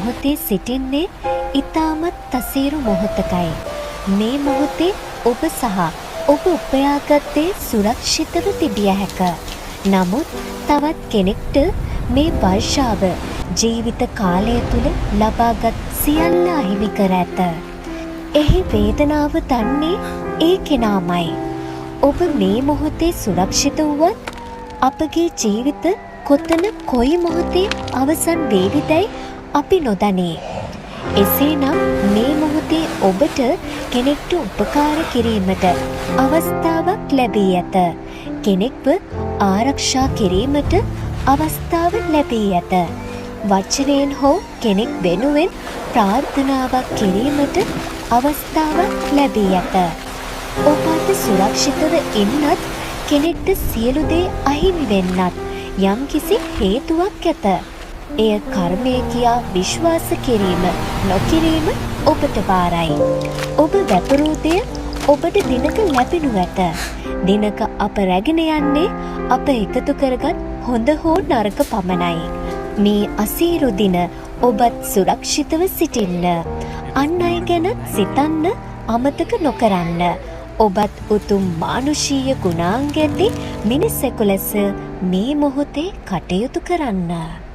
මොහොතේ සිටින්නේ ඊටමත් තසීරු මොහොතකයි. මේ මොහොතේ ඔබ සහ ඔබ උපයාගත්තේ සුරක්ෂිතව තිබිය හැක. නමුත් තවත් කෙනෙක්ට මේ වර්ෂාව ජීවිත කාලය තුල ලබාගත් සියල්ල අහිමි කර ඇත. එහි වේදනාව දන්නේ ඒ කෙනාමයි. ඔබ මේ මොහොතේ සුරක්ෂිත වුවත් අපගේ ජීවිත කොතන කොයි මොහොතේ අවසන් වේවිදයි අපි නොදනී. එසේනම් මේ මොහොතේ ඔබට කෙනෙක්ට උපකාර කිරීමට අවස්ථාවක් ලැබී ඇත. කෙනෙක්ව ආරක්ෂා කිරීමට අවස්ථාව ලැබී ඇත. වචනයෙන් හෝ කෙනෙක් වෙනුවෙන් ප්‍රාර්ථනාවක් කිරීමට අවස්ථාවක් ලැබී ඇත. ඔබ අද සුරක්ෂිතව ඉන්නත් කෙනෙක්ට සියලු දේ අහිමි වෙන්නත් යම්කිසි හේතුවක් ඇත. එය කර්මය කියා විශ්වාස කිරීම නොකිරීම ඔබට බාරයි. ඔබ වැපරූ දෙය ඔබට දිනක ලැබෙනු ඇත. දිනක අප රැගෙන යන්නේ අප එකතු කරගත් හොඳ හෝ නරක පමණයි. මේ අසීරු දින ඔබත් සුරක්ෂිතව සිටින්න. අන් අය ගැනත් සිතන්න අමතක නොකරන්න. ඔබත් උතුම් මානුෂීය ගුණාංග ඇති මිනිසෙකු ලෙස මේ මොහොතේ කටයුතු කරන්න.